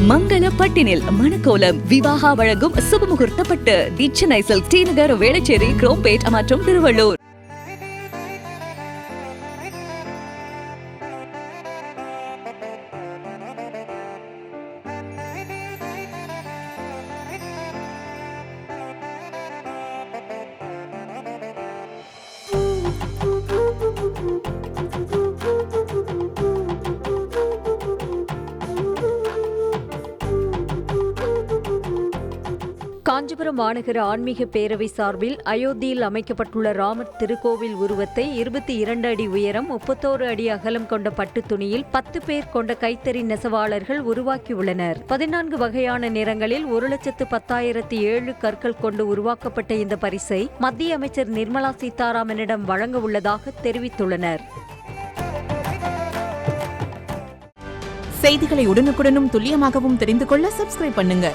மங்கள பட்டினில் மணக்கோலம் விவாகா வழங்கும் சுபமுகூர்த்த பட்டு தி Chennai silk D நகர், வேளச்சேரி, குரோம்பேட் மற்றும் திருவள்ளூர். காஞ்சிபுரம் மாநகர ஆன்மீக பேரவை சார்பில் அயோத்தியில் அமைக்கப்பட்டுள்ள ராமர் திருக்கோவில் உருவத்தை 22 அடி உயரம் 31 அடி அகலம் கொண்ட பட்டு துணியில் 10 பேர் கொண்ட கைத்தறி நெசவாளர்கள் உருவாக்கியுள்ளனர். 14 வகையான நிறங்களில் 1,10,007 கற்கள் கொண்டு உருவாக்கப்பட்ட இந்த பரிசை மத்திய அமைச்சர் நிர்மலா சீதாராமனிடம் வழங்க உள்ளதாக தெரிவித்துள்ளனர். செய்திகளை உடனுக்குடனும் துல்லியமாகவும் தெரிந்து கொள்ள சப்ஸ்கிரைப் பண்ணுங்க.